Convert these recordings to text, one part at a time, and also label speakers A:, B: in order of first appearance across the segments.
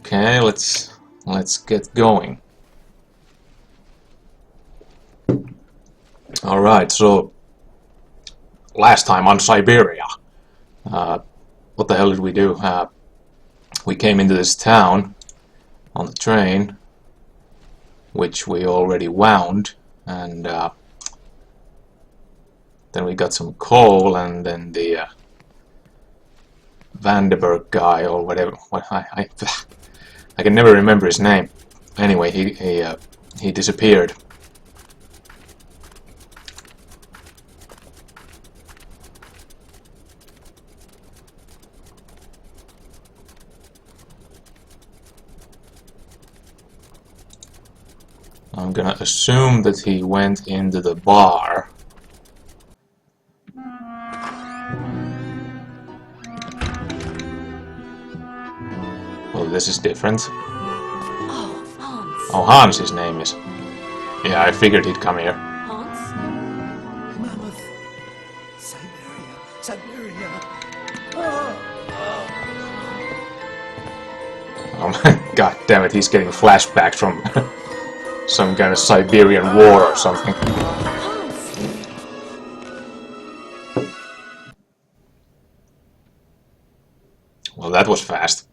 A: Okay, let's get going. All right, so last time on Syberia, what the hell did we do? We came into this town on the train, which we already wound, and then we got some coal, and then the Vandenberg guy or whatever. What I can never remember his name. Anyway, he disappeared. I'm gonna assume that he went into the bar. Well, this is different.
B: Oh, Hans.
A: Oh, Hans his name is. Yeah, I figured he'd come here.
B: Hans?
C: Mammoth. Syberia. Syberia.
A: Oh my god damn it, he's getting flashbacks from some kind of Siberian war or something.
B: Hans!
A: Well, that was fast.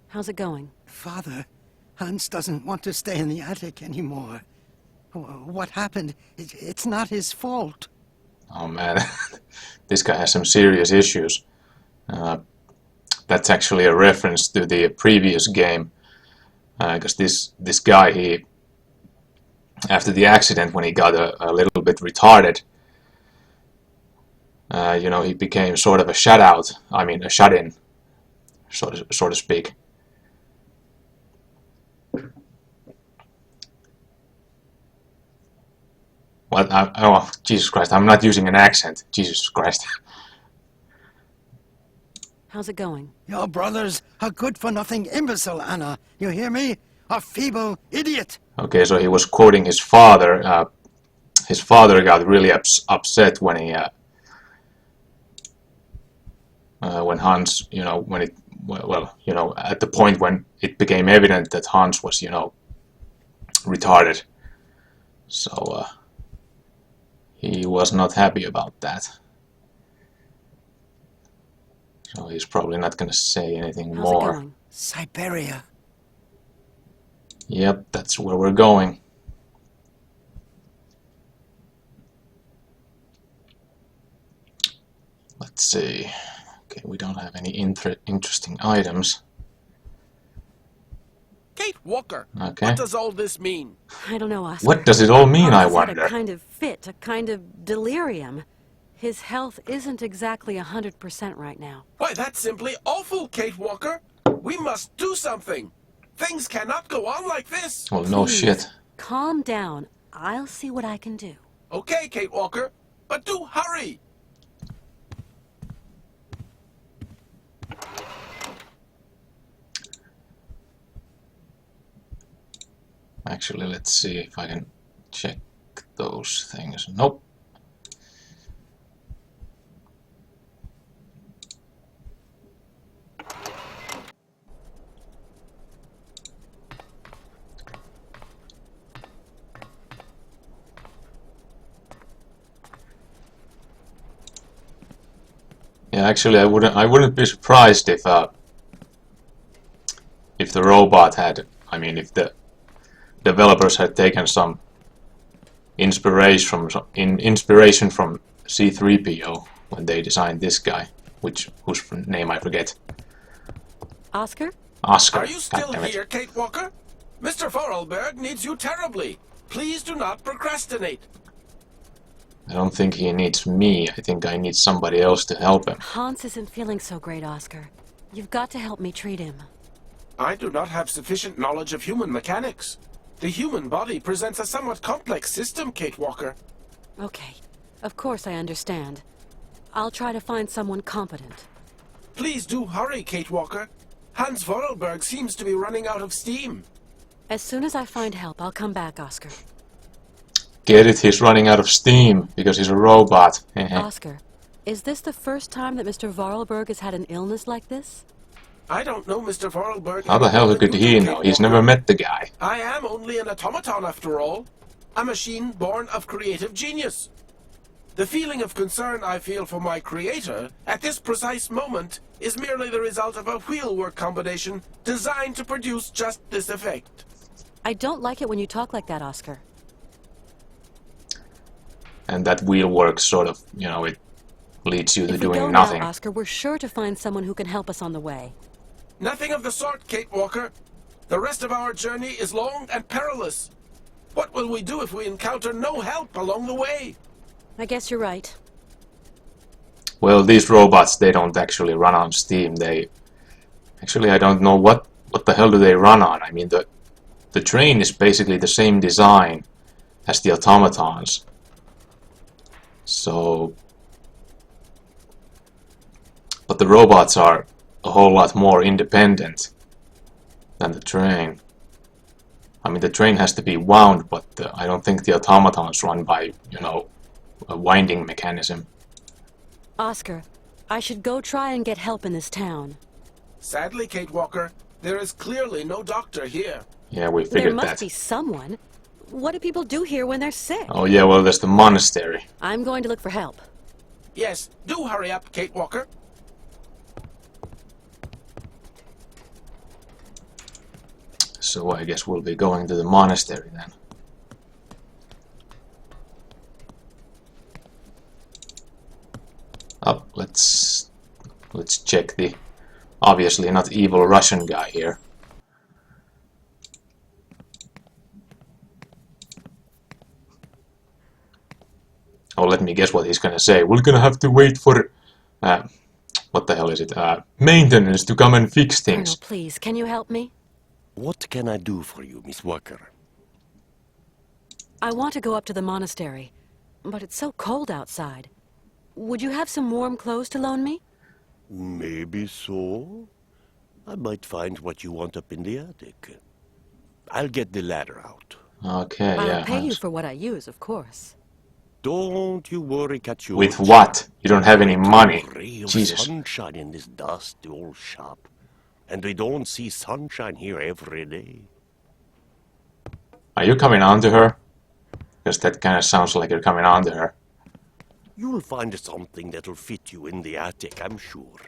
B: How's it going?
C: Father, Hans doesn't want to stay in the attic anymore. What happened? It's not his fault.
A: Oh man, this guy has some serious issues. That's actually a reference to the previous game. Because this guy, he, after the accident, when he got a little bit retarded, you know, he became sort of a shutout. I mean, a shut-in, so to speak. What? Oh, Jesus Christ! I'm not using an accent. Jesus Christ.
B: How's it going?
C: Your brother's a good-for-nothing imbecile, Anna. You hear me? A feeble idiot.
A: Okay, so he was quoting his father. His father got really upset when he, when Hans, you know, when it, well, you know, at the point when it became evident that Hans was, you know, retarded. So he was not happy about that. So he's probably not going to say anything
B: How's
A: more.
B: it going?
C: Syberia.
A: Yep, that's where we're going. Let's see. Okay, we don't have any interesting items.
D: Kate Walker,
A: Okay.
D: what does all this mean?
B: I don't know, Oscar.
A: What does it all mean,
B: Hans
A: I
B: has had
A: wonder?
B: a kind of fit, a kind of delirium. His health isn't exactly 100% right now.
D: Why, that's simply awful, Kate Walker. We must do something. Things cannot go on like this.
A: Well, no
B: Please,
A: shit.
B: Calm down. I'll see what I can do.
D: Okay, Kate Walker, but do hurry.
A: Actually, let's see if I can check those things. Nope. Yeah, actually, I wouldn't be surprised if the robot had, I mean, if the developers had taken some inspiration from C3PO when they designed this guy, whose name I forget.
B: Oscar?
A: Oscar.
D: Are you still
A: God damn it.
D: here, Kate Walker? Mr. Vorarlberg needs you terribly. Please do not procrastinate.
A: I don't think he needs me. I think I need somebody else to help him.
B: Hans isn't feeling so great, Oscar. You've got to help me treat him.
D: I do not have sufficient knowledge of human mechanics. The human body presents a somewhat complex system, Kate Walker.
B: Okay. Of course I understand. I'll try to find someone competent.
D: Please do hurry, Kate Walker. Hans Vorarlberg seems to be running out of steam.
B: As soon as I find help, I'll come back, Oscar.
A: Get it? He's running out of steam because he's a robot.
B: Oscar, is this the first time that Mr. Vorarlberg has had an illness like this?
D: I don't know Mr. Vorarlberg
A: How the
D: any
A: hell
D: more than
A: could
D: you
A: he
D: do,
A: know?
D: Kate
A: He's
D: Walker.
A: never met the guy.
D: I am only an automaton after all. A machine born of creative genius. The feeling of concern I feel for my creator at this precise moment is merely the result of a wheelwork combination designed to produce just this effect.
B: I don't like it when you talk like that, Oscar.
A: And that wheel works sort of, you know, it leads you to
B: If we go
A: doing
B: now,
A: nothing.
B: Oscar, we're sure to find someone who can help us on the way.
D: Nothing of the sort, Kate Walker. The rest of our journey is long and perilous. What will we do if we encounter no help along the way?
B: I guess you're right.
A: Well, these robots, they don't actually run on steam. They actually, I don't know what the hell do they run on. I mean, the train is basically the same design as the automatons. So, but the robots are a whole lot more independent than the train. I mean, the train has to be wound, but I don't think the automatons run by, you know, a winding mechanism.
B: Oscar, I should go try and get help in this town.
D: Sadly, Kate Walker, there is clearly no doctor here.
A: Yeah, we
B: There
A: figured
B: must
A: that.
B: be someone. What do people do here when they're sick?
A: Oh yeah, well, there's the monastery.
B: I'm going to look for help.
D: Yes, do hurry up, Kate Walker.
A: So I guess we'll be going to the monastery then. Up, let's check the obviously not evil Russian guy here. Oh, let me guess what he's gonna say. We're gonna have to wait for what the hell is it? Maintenance to come and fix things.
B: Colonel, please, can you help me?
E: What can I do for you, Miss Walker?
B: I want to go up to the monastery, but it's so cold outside. Would you have some warm clothes to loan me?
E: Maybe so. I might find what you want up in the attic. I'll get the ladder out.
A: Okay,
B: I'll
A: yeah.
B: pay you for what I use, of course.
E: Don't you worry, Katjou.
A: With what? You don't have any money.
E: Ray of
A: Jesus.
E: sunshine in this dusty old shop. And we don't see sunshine here every day.
A: Are you coming on to her? Because that kind of sounds like you're coming on to her.
E: You'll find something that'll fit you in the attic, I'm sure.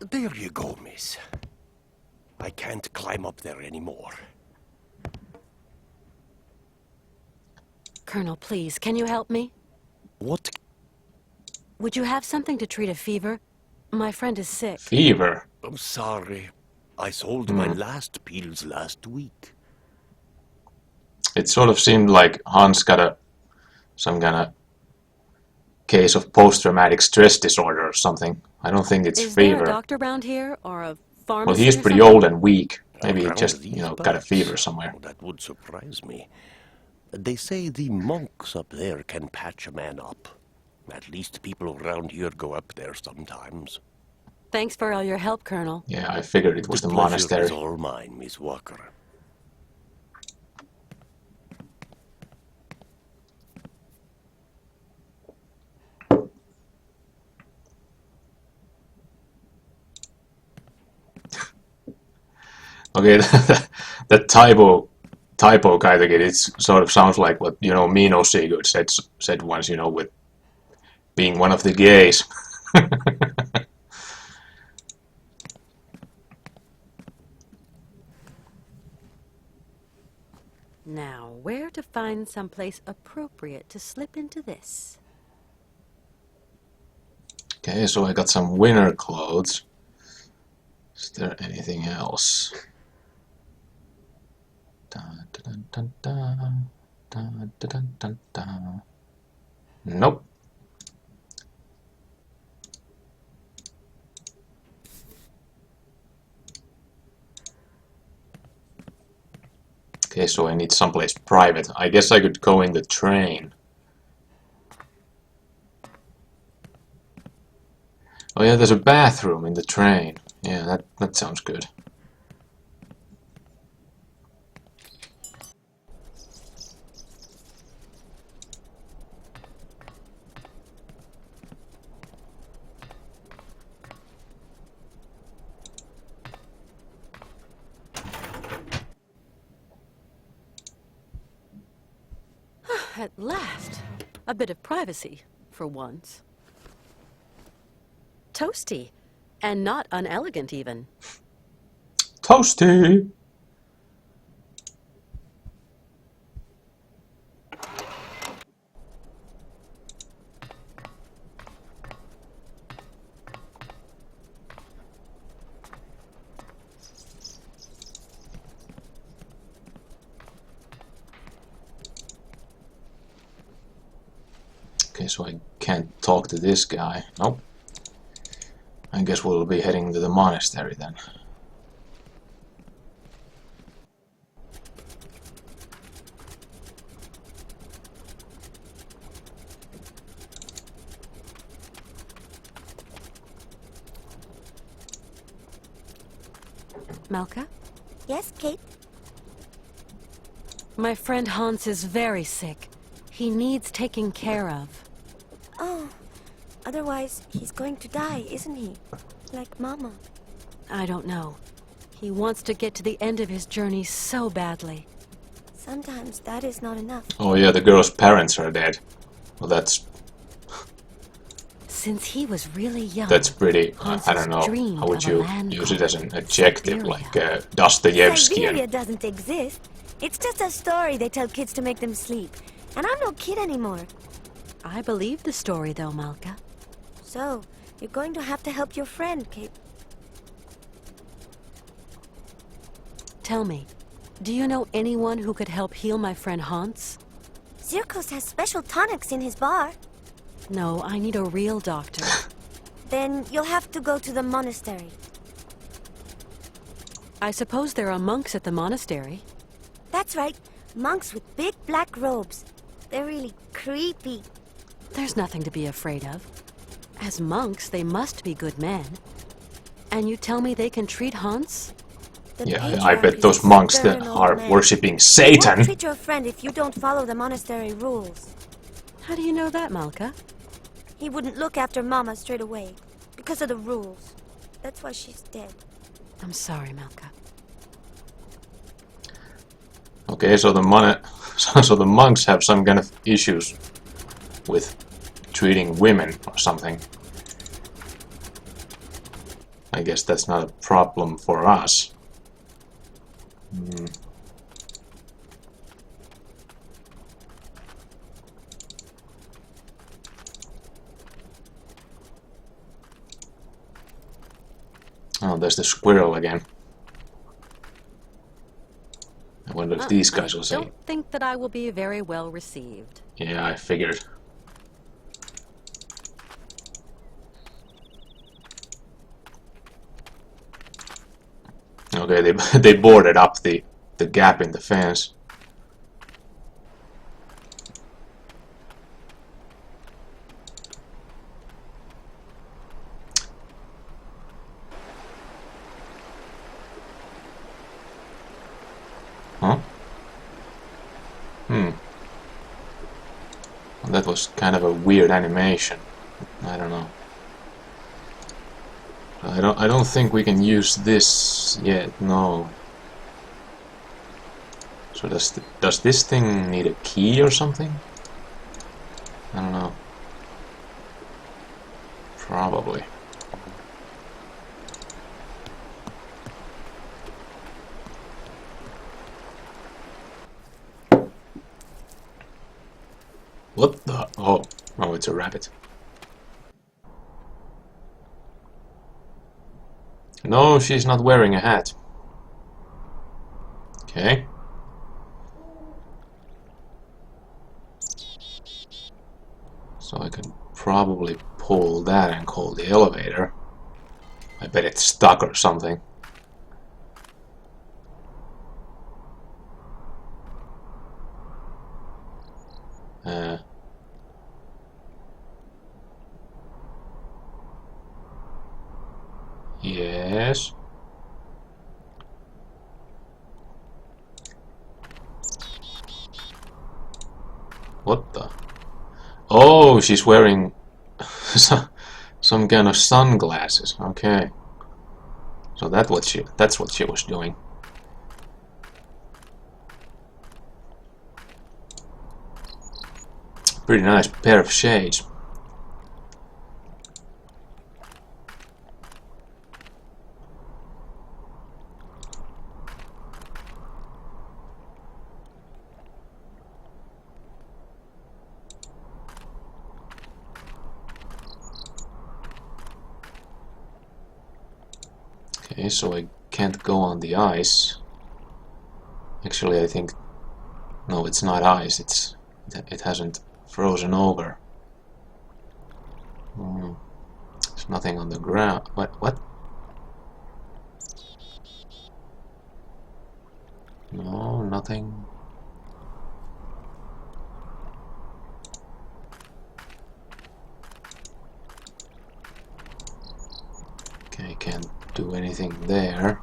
E: There you go, miss. I can't climb up there anymore.
B: Colonel, please, can you help me?
E: What?
B: Would you have something to treat a fever? My friend is sick.
A: Fever?
E: I'm sorry. I sold my last pills last week.
A: It sort of seemed like Hans got some kind of case of post-traumatic stress disorder or something. I don't think it's
B: Is there
A: fever.
B: a doctor around here, or a pharmacist?
A: Well, he's
B: or
A: pretty
B: something?
A: old and weak. Maybe he
E: Around
A: just,
E: these
A: you know, got a
E: parts?
A: fever somewhere.
E: Oh, that would surprise me. They say the monks up there can patch a man up. At least people around here go up there sometimes.
B: Thanks for all your help, Colonel.
A: Yeah, I figured it was the
E: pleasure
A: monastery.
E: is all mine, Miss Walker.
A: Okay, that typo kind of it sort of sounds like what, you know, Mino Sigurd said once, you know, with being one of the gays.
B: Now, where to find someplace appropriate to slip into this?
A: Okay, so I got some winter clothes. Is there anything else? Dun, dun, dun, dun, dun, dun, dun, dun, dun. Nope. Okay, so I need someplace private. I guess I could go in the train. Oh yeah, there's a bathroom in the train. Yeah, that sounds good.
B: At last. A bit of privacy, for once. Toasty. And not unelegant, even.
A: Toasty! Okay, so I can't talk to this guy. Nope. I guess we'll be heading to the monastery then.
B: Malka?
F: Yes, Kate?
B: My friend Hans is very sick. He needs taking care of.
F: Oh, otherwise he's going to die, isn't he? Like Mama.
B: I don't know. He wants to get to the end of his journey so badly.
F: Sometimes that is not enough.
A: Oh yeah, the girl's parents are dead. Well, that's
B: Since he was really young.
A: pretty.
B: Hans
A: I don't know.
B: dreamed
A: How would
B: of a
A: you
B: land
A: use it
B: called
A: as an adjective,
B: Syberia.
A: like Dostoevskian?
F: Syberia doesn't exist. It's just a story they tell kids to make them sleep. And I'm no kid anymore.
B: I believe the story, though, Malka.
F: So, you're going to have to help your friend, Kate.
B: Tell me, do you know anyone who could help heal my friend Hans?
F: Zirkos has special tonics in his bar.
B: No, I need a real doctor.
F: Then you'll have to go to the monastery.
B: I suppose there are monks at the monastery.
F: That's right. Monks with big black robes. They're really creepy.
B: There's nothing to be afraid of. As monks, they must be good men. And you tell me they can treat Hans?
F: The
A: Yeah, I
F: patriarch
A: bet
F: is
A: those
F: a
A: monks that
F: stern old
A: are
F: man.
A: worshipping
F: Won't
A: Satan.
F: treat your friend if you don't follow the monastery rules.
B: How do you know that, Malka?
F: He wouldn't look after Mama straight away because of the rules. That's why she's dead.
B: I'm sorry, Malka.
A: Okay, so the so the monks have some kind of issues with treating women or something. I guess that's not a problem for us. Oh, there's the squirrel again. I wonder if these guys will
B: I
A: say.
B: don't think that I will be very well received.
A: Yeah, I figured. Okay, they boarded up the gap in the fence. Huh? Well, that was kind of a weird animation. I don't know. I don't think we can use this yet. No. So does this thing need a key or something? I don't know. Probably. What the? Oh, it's a rabbit. No, she's not wearing a hat. Okay. So I can probably pull that and call the elevator. I bet it's stuck or something. Yes. What the? Oh, she's wearing some kind of sunglasses. Okay. So that's what she was doing. Pretty nice pair of shades. Okay, so I can't go on the ice. Actually, I think... No, it's not ice, it hasn't frozen over. There's nothing on the ground. What? No, nothing. Okay, can't do anything there.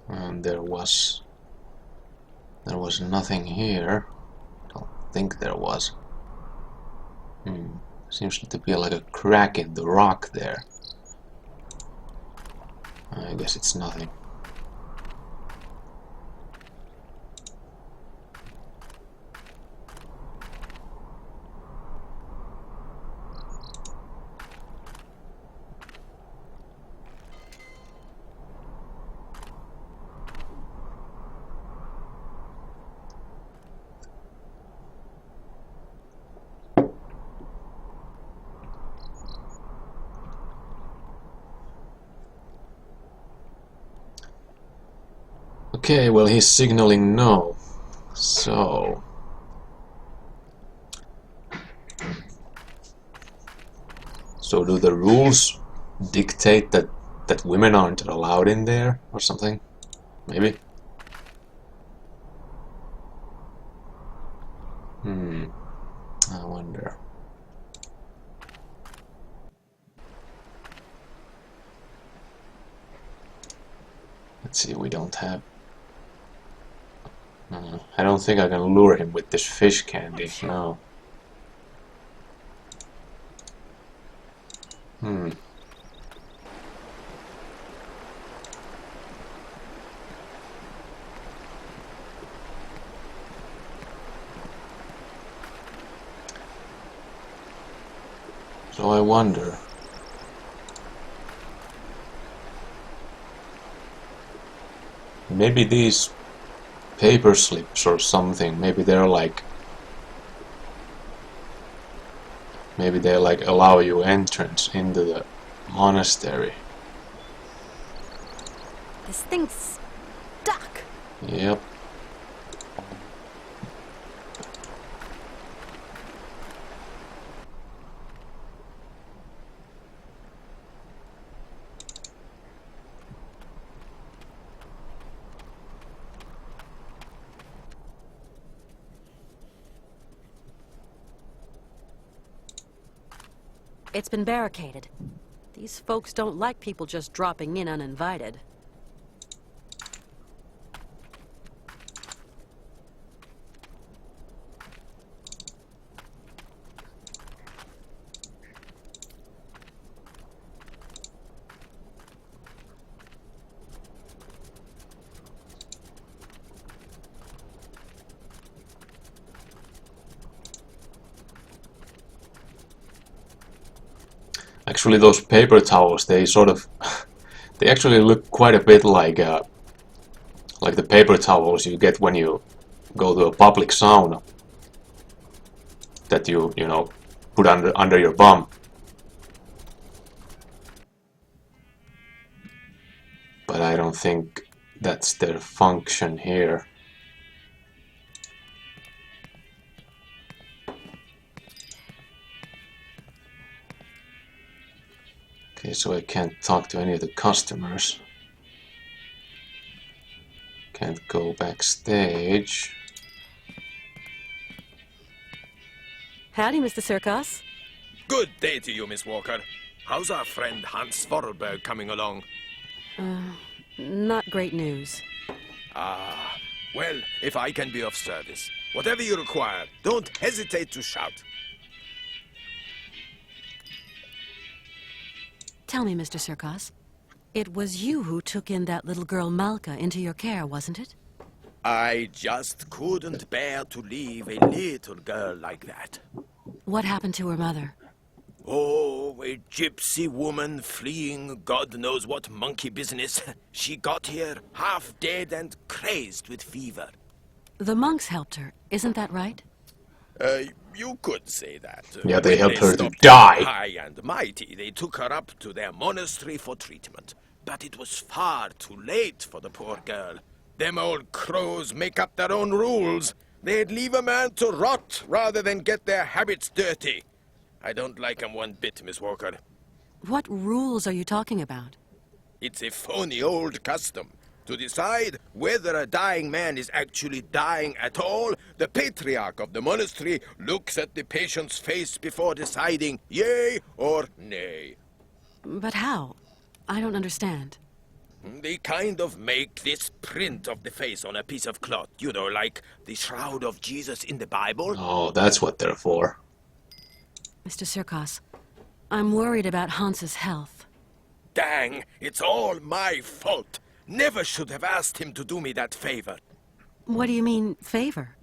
A: And there was nothing here. I don't think there was. Seems to be like a crack in the rock there. I guess it's nothing. Okay, well, he's signaling no. So do the rules dictate that women aren't allowed in there or something? Maybe. I wonder. Let's see, we don't have... I don't think I can lure him with this fish candy, no. So I wonder... Maybe these paper slips or something, maybe they're like... Maybe they like allow you entrance into the monastery.
B: This thing's stuck.
A: Yep.
B: It's been barricaded. These folks don't like people just dropping in uninvited.
A: Actually, those paper towels, they sort of... they actually look quite a bit like the paper towels you get when you go to a public sauna. That you know, put under your bum. But I don't think that's their function here. Okay, so I can't talk to any of the customers. Can't go backstage.
B: Howdy, Mr. Circus.
G: Good day to you, Miss Walker. How's our friend Hans Vorarlberg coming along?
B: Not great news.
G: Well, if I can be of service, whatever you require, don't hesitate to shout.
B: Tell me, Mr. Sirkos, it was you who took in that little girl Malka into your care, wasn't it?
G: I just couldn't bear to leave a little girl like that.
B: What happened to her mother?
G: Oh, a gypsy woman fleeing God knows what monkey business. She got here half dead and crazed with fever.
B: The monks helped her, isn't that right?
G: You could say that.
A: Yeah, they
G: When
A: helped her to
G: stopped
A: die.
G: being high and mighty, they took her up to their monastery for treatment. But it was far too late for the poor girl. Them old crows make up their own rules. They'd leave a man to rot rather than get their habits dirty. I don't like 'em one bit, Miss Walker.
B: What rules are you talking about?
G: It's a phony old custom. To decide whether a dying man is actually dying at all, the patriarch of the monastery looks at the patient's face before deciding yea or nay.
B: But how? I don't understand.
G: They kind of make this print of the face on a piece of cloth, you know, like the shroud of Jesus in the Bible.
A: Oh, that's what they're for.
B: Mr. Sirkos, I'm worried about Hans's health.
G: Dang, it's all my fault. Never should have asked him to do me that favor.
B: What do you mean, favor?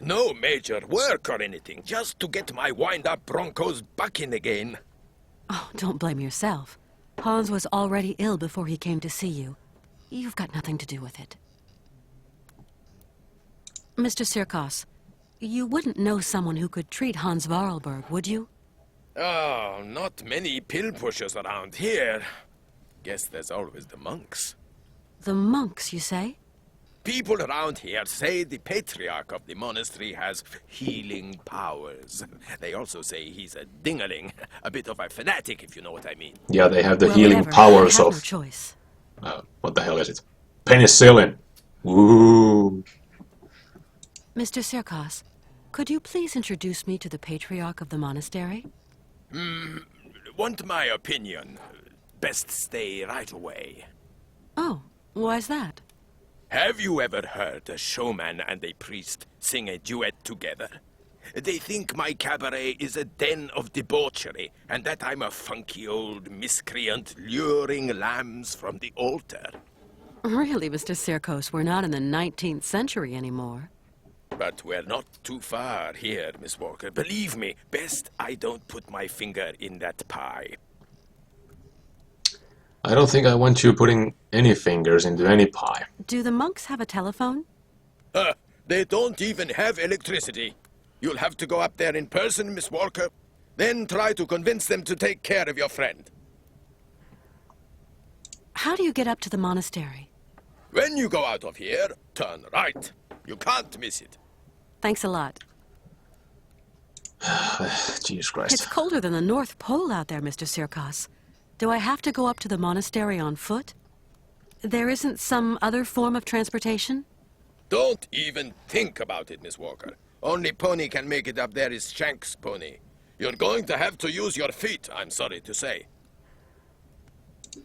G: No major work or anything, just to get my wind-up Broncos bucking again.
B: Oh, don't blame yourself. Hans was already ill before he came to see you. You've got nothing to do with it. Mr. Sirkos, you wouldn't know someone who could treat Hans Vorarlberg, would you?
G: Oh, not many pill pushers around here. Guess there's always the monks.
B: The monks, you say?
G: People around here say the patriarch of the monastery has healing powers. They also say he's a dingaling, a bit of a fanatic, if you know what I mean.
A: Yeah, they have the
B: Well,
A: healing
B: whatever.
A: powers
B: I have
A: of...
B: no choice.
A: what the hell is it? Penicillin! Ooh.
B: Mr. Sirkos, could you please introduce me to the patriarch of the monastery?
G: Want my opinion? Best stay right away.
B: Oh, why's that?
G: Have you ever heard a showman and a priest sing a duet together? They think my cabaret is a den of debauchery, and that I'm a funky old miscreant luring lambs from the altar.
B: Really, Mr. Sirkos, we're not in the 19th century anymore.
G: But we're not too far here, Miss Walker. Believe me, best I don't put my finger in that pie.
A: I don't think I want you putting any fingers into any pie.
B: Do the monks have a telephone?
G: They don't even have electricity. You'll have to go up there in person, Miss Walker. Then try to convince them to take care of your friend.
B: How do you get up to the monastery?
G: When you go out of here, turn right. You can't miss it.
B: Thanks a lot.
A: Jesus
B: It's
A: Christ.
B: colder than the North Pole out there, Mr. Sirkos. Do I have to go up to the monastery on foot? There isn't some other form of transportation?
G: Don't even think about it, Miss Walker. Only pony can make it up there is Shank's pony. You're going to have to use your feet, I'm sorry to say.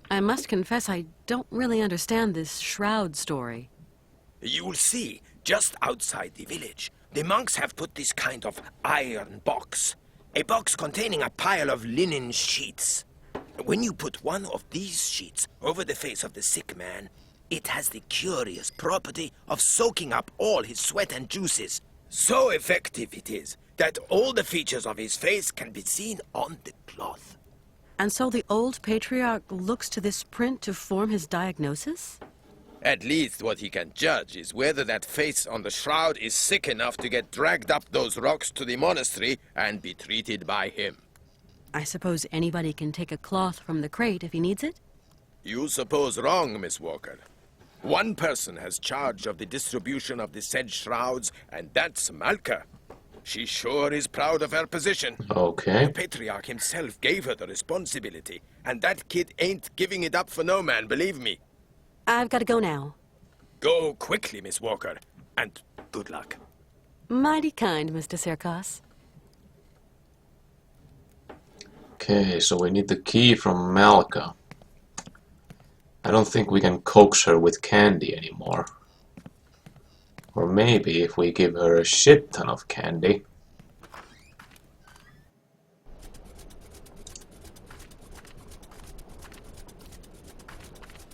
B: I must confess I don't really understand this shroud story.
G: You'll see, just outside the village, the monks have put this kind of iron box. A box containing a pile of linen sheets. When you put one of these sheets over the face of the sick man, it has the curious property of soaking up all his sweat and juices. So effective it is that all the features of his face can be seen on the cloth.
B: And so the old patriarch looks to this print to form his diagnosis?
G: At least what he can judge is whether that face on the shroud is sick enough to get dragged up those rocks to the monastery and be treated by him.
B: I suppose anybody can take a cloth from the crate if he needs it?
G: You suppose wrong, Miss Walker. One person has charge of the distribution of the said shrouds, and that's Malka. She sure is proud of her position.
A: Okay.
G: The patriarch himself gave her the responsibility, and that kid ain't giving it up for no man, believe me.
B: I've got to go now.
G: Go quickly, Miss Walker, and good luck.
B: Mighty kind, Mr. Sirkos.
A: Okay, so we need the key from Malka. I don't think we can coax her with candy anymore. Or maybe if we give her a shit ton of candy.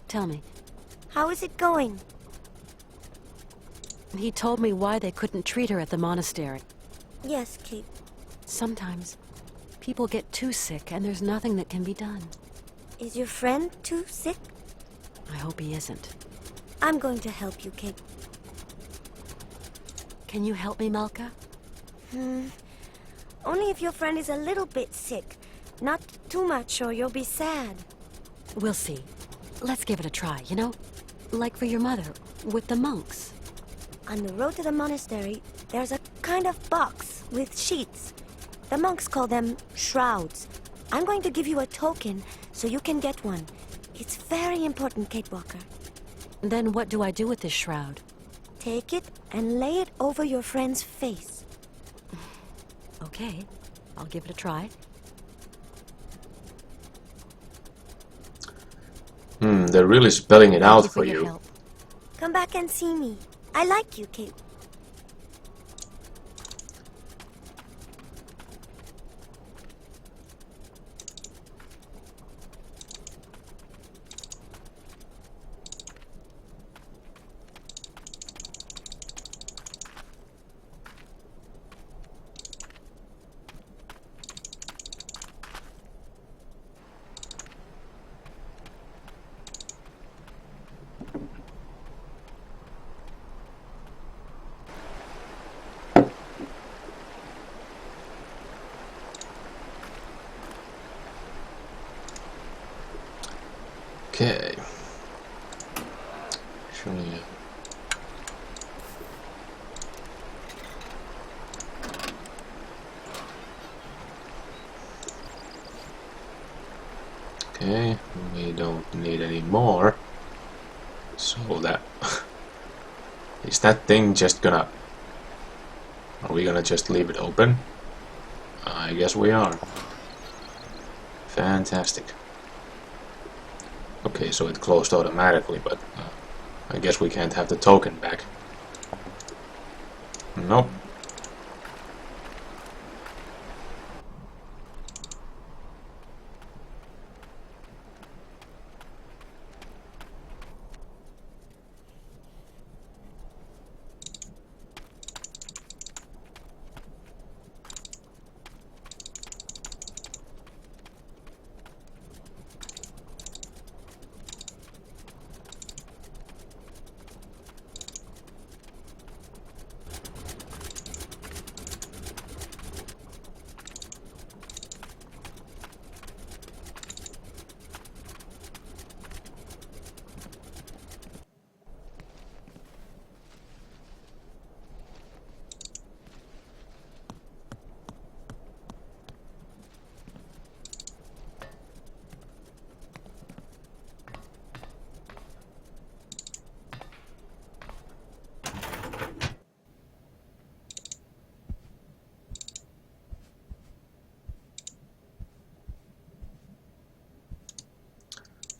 B: Tell me.
F: How is it going?
B: He told me why they couldn't treat her at the monastery.
F: Yes, Kate.
B: Sometimes people get too sick and there's nothing that can be done.
F: Is your friend too sick?
B: I hope he isn't.
F: I'm going to help you, Kate.
B: Can you help me, Malka?
F: Only if your friend is a little bit sick. Not too much or you'll be sad.
B: We'll see. Let's give it a try, you know? Like for your mother, with the monks.
F: On the road to the monastery, there's a kind of box with sheets. The monks call them shrouds. I'm going to give you a token so you can get one. It's very important, Kate Walker.
B: Then what do I do with this shroud?
F: Take it and lay it over your friend's face.
B: Okay, I'll give it a try.
A: They're really spelling it out
B: Thank
A: for
B: your
A: you.
B: help.
F: Come back and see me. I like you, Kate.
A: Okay. Surely. Okay, we don't need any more. So that is that thing just gonna? Are we gonna just leave it open? I guess we are. Fantastic. Okay, so it closed automatically, but I guess we can't have the token back. Nope.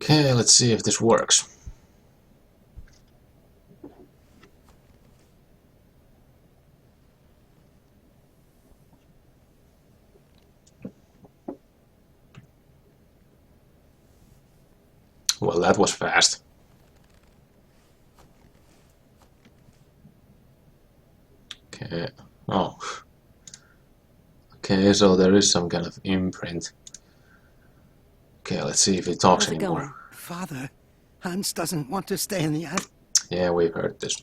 A: Okay, let's see if this works. Well, that was fast. Okay. Oh. Okay, so there is some kind of imprint. Okay, let's see if he talks
B: How's it
A: anymore.
B: going?
C: Father, Hans doesn't want to stay in the attic.
A: Yeah, we've heard this.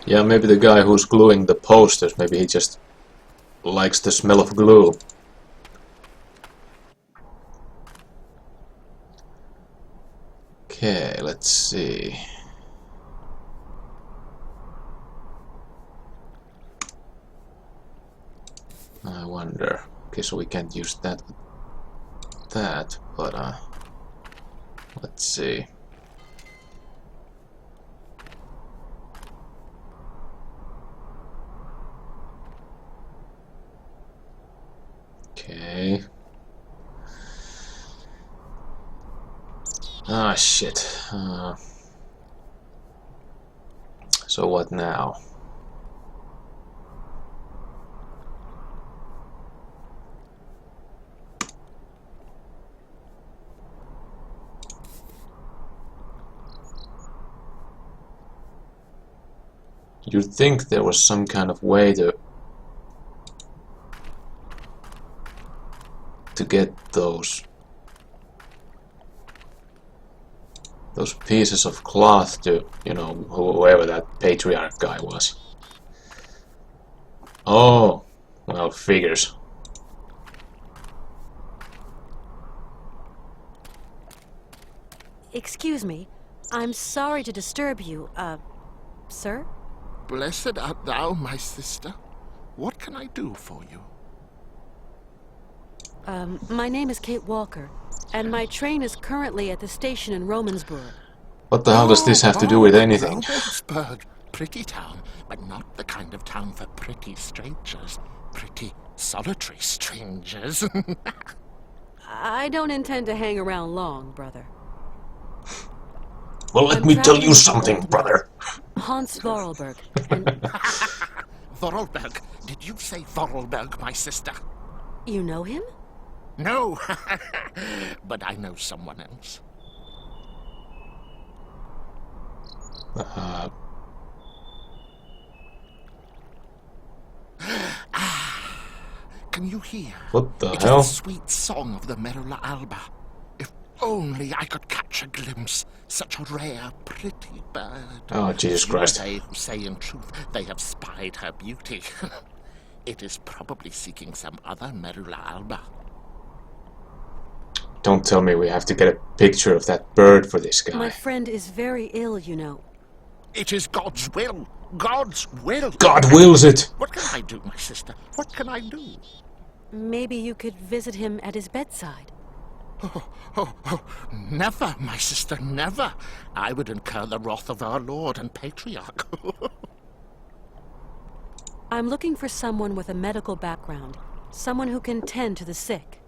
A: Yeah, maybe the guy who's gluing the posters, maybe he just likes the smell of glue. Okay, let's see. I wonder. Okay, so we can't use that with that, but let's see. Okay. Ah, shit. So what now? You'd think there was some kind of way to get those pieces of cloth to, you know, whoever that patriarch guy was. Oh, well, figures.
B: Excuse me. I'm sorry to disturb you, sir?
H: Blessed art thou, my sister. What can I do for you?
B: My name is Kate Walker, and my train is currently at the station in Romansburg.
A: What the hell does this have to do with anything?
H: Romansburg. Pretty town, but not the kind of town for pretty strangers. Pretty solitary strangers.
B: I don't intend to hang around long, brother.
A: Well, let me tell you something, brother.
B: Hans Vorarlberg, and
H: Vorarlberg. Did you say Vorarlberg, my sister?
B: you know him?
H: No, but I know someone else. Can you hear?
A: What the
H: It
A: hell?
H: is the sweet song of the Merula Alba. If only I could catch a glimpse, such a rare, pretty bird.
A: Oh, Jesus
H: You are
A: Christ.
H: they who say in truth they have spied her beauty. It is probably seeking some other Merula Alba.
A: Don't tell me we have to get a picture of that bird for this
B: My
A: guy.
B: friend is very ill, you know.
H: It is God's will. God's will.
A: God wills it!
H: What can I do, my sister? What can I do?
B: Maybe you could visit him at his bedside.
H: Oh, never, my sister, never. I would incur the wrath of our Lord and Patriarch.
B: I'm looking for someone with a medical background. Someone who can tend to the sick.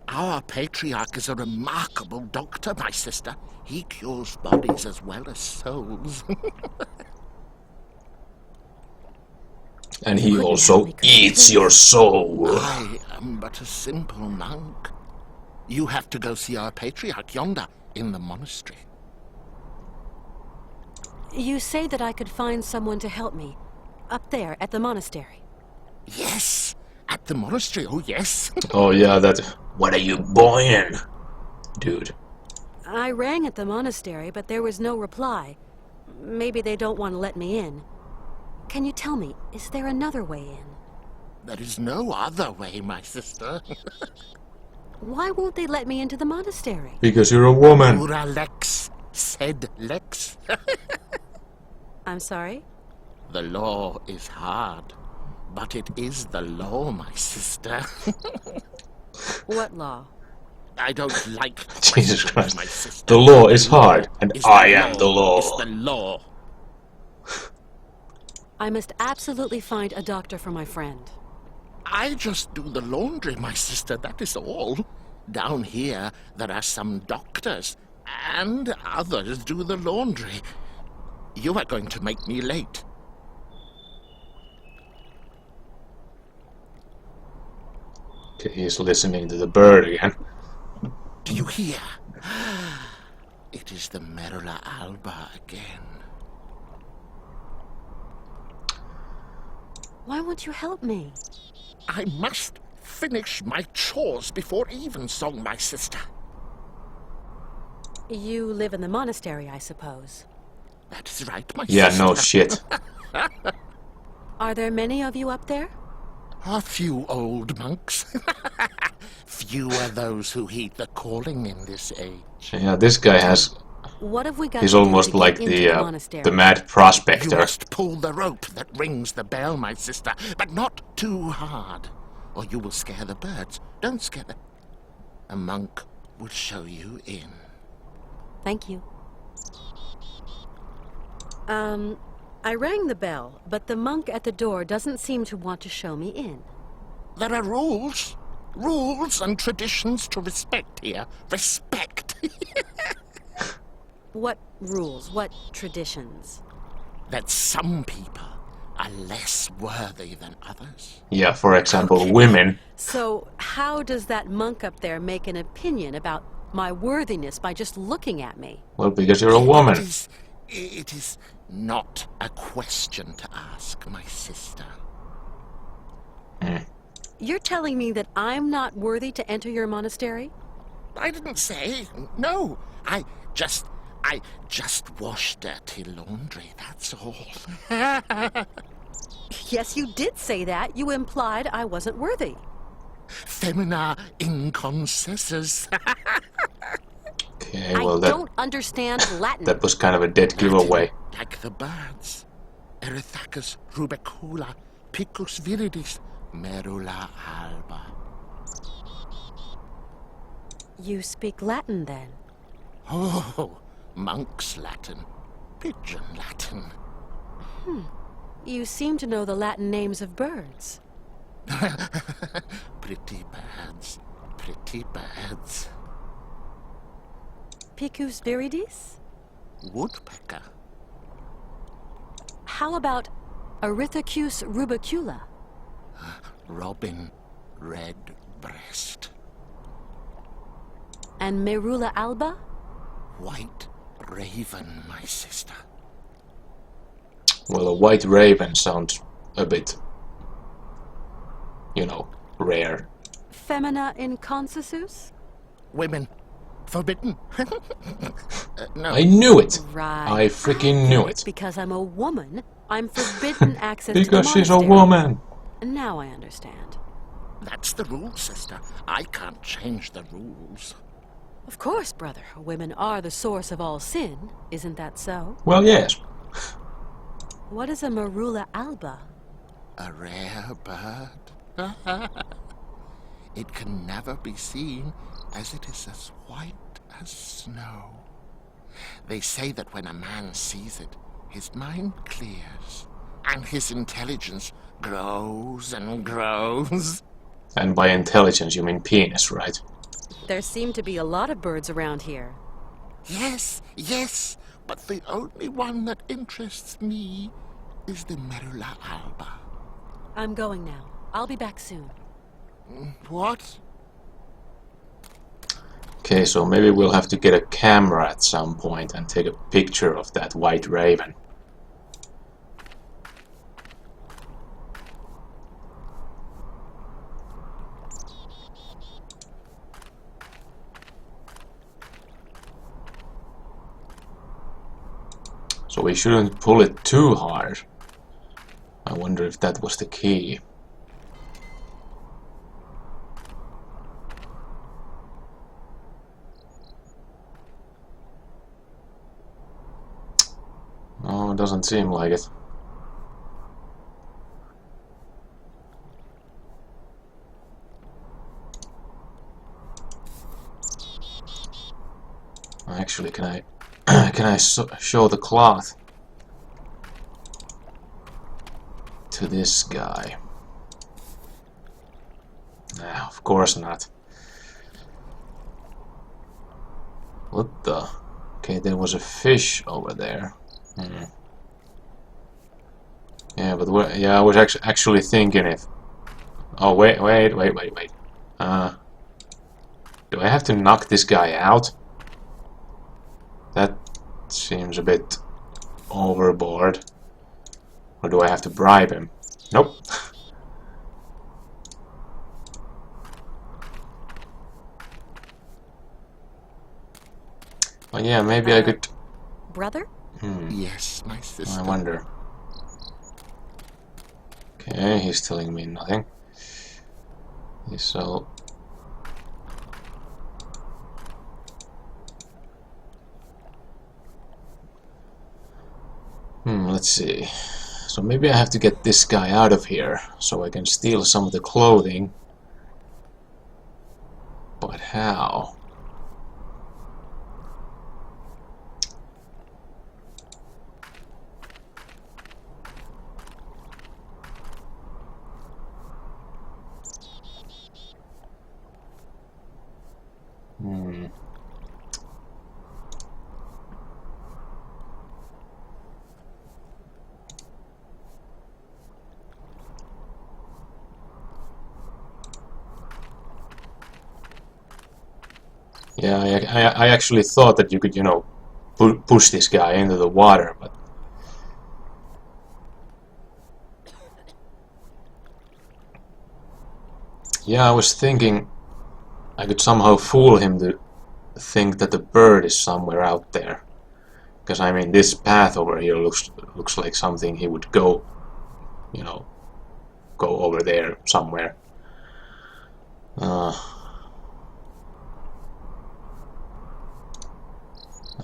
H: Our Patriarch is a remarkable doctor, my sister. He cures bodies as well as souls.
A: And he
B: Couldn't
A: also
B: help me, could you,
A: eats
B: please?
A: your soul.
H: I am but a simple monk. You have to go see our Patriarch yonder in the monastery.
B: You say that I could find someone to help me. Up there, at the monastery.
H: Yes, at the monastery, oh yes.
A: Oh yeah, that... What are you buying? Dude.
B: I rang at the monastery, but there was no reply. Maybe they don't want to let me in. Can you tell me, is there another way in?
H: There is no other way, my sister.
B: Why won't they let me into the monastery?
A: Because you're a woman.
H: Ura lex, sed lex.
B: I'm sorry?
H: The law is hard, but it is the law, my sister.
B: What law?
H: I don't like
A: Jesus
H: questions,
A: Christ.
H: my sister.
A: The law is hard, and
H: Is
A: I am the law.
H: Is the law.
B: I must absolutely find a doctor for my friend.
H: I just do the laundry, my sister, that is all. Down here, there are some doctors, and others do the laundry. You are going to make me late.
A: Okay, he's listening to the bird again.
H: Do you hear? It is the Merula Alba again.
B: Why won't you help me?
H: I must finish my chores before evensong, my sister.
B: You live in the monastery, I suppose.
H: That is right, my
A: Yeah,
H: sister.
A: no shit.
B: Are there many of you up there?
H: A few old monks. Few are those who heed the calling in this age.
A: Yeah, this guy has...
B: What have we got
A: He's
B: to do
A: almost
B: to
A: like
B: get into the
A: the
B: monastery?
A: mad
H: You
A: prospector.
H: must pull the rope that rings the bell, my sister, but not too hard, or you will scare the birds. Don't scare them. A monk will show you in.
B: Thank you. I rang the bell, but the monk at the door doesn't seem to want to show me in.
H: There are rules. Rules and traditions to respect here. Respect.
B: What rules? What traditions?
H: That some people are less worthy than others.
A: Yeah, for example,
B: Okay.
A: women.
B: So, how does that monk up there make an opinion about my worthiness by just looking at me?
A: Well, because you're a woman.
H: It is not a question to ask, my sister.
B: You're telling me that I'm not worthy to enter your monastery?
H: I didn't say. No. I just washed dirty laundry, that's all.
B: Yes, you did say that. You implied I wasn't worthy.
H: Femina inconcessus.
A: Okay, well,
B: I don't understand Latin.
A: that was kind of a dead giveaway.
H: Like the birds. Erythacus rubecula, picus viridis, merula alba.
B: You speak Latin, then?
H: Oh, monk's Latin. Pigeon Latin.
B: You seem to know the Latin names of birds.
H: Pretty birds. Pretty birds.
B: Picus viridis?
H: Woodpecker.
B: How about Erythacus rubecula?
H: Robin redbreast.
B: And Merula alba?
H: White raven, my sister.
A: Well, a white raven sounds a bit, you know, rare.
B: Femina inconcessus?
H: Women. Forbidden. No.
A: I knew it!
B: Right.
A: I freaking knew it.
B: Because I'm a woman, I'm forbidden access to the
A: Because she's a
B: monastery.
A: woman!
B: Now I understand.
H: That's the rule, sister. I can't change the rules.
B: Of course, brother. Women are the source of all sin. Isn't that so?
A: Well, yes.
B: What is a Merula alba?
H: A rare bird. It can never be seen, as it is as white as snow. They say that when a man sees it, his mind clears, and his intelligence grows and grows.
A: And by intelligence you mean penis, right?
B: There seem to be a lot of birds around here.
H: Yes, yes, but the only one that interests me is the Merula alba.
B: I'm going now. I'll be back soon.
H: What?
A: Okay, so maybe we'll have to get a camera at some point and take a picture of that white raven. So we shouldn't pull it too hard. I wonder if that was the key. No, it doesn't seem like it. Actually, can I can I show the cloth to this guy? Nah, of course not. What the? Okay, there was a fish over there. Yeah, but yeah, I was actually thinking if. Oh wait. Do I have to knock this guy out? That seems a bit overboard. Or do I have to bribe him? Nope. Oh yeah, maybe I could.
B: Brother?
H: Yes, my sister.
A: I wonder. Okay, he's telling me nothing. So... let's see. So maybe I have to get this guy out of here so I can steal some of the clothing. But how? Yeah, I actually thought that you could, you know, push this guy into the water, but... Yeah, I was thinking I could somehow fool him to think that the bird is somewhere out there. Because, I mean, this path over here looks like something he would go, you know, go over there somewhere.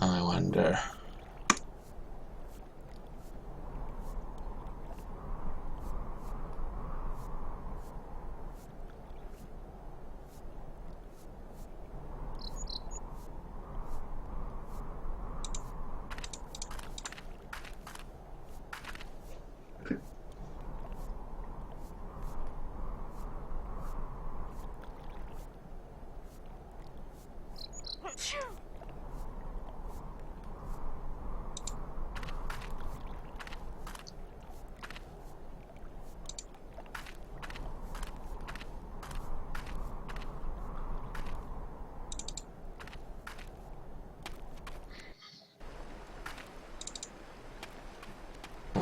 A: I wonder...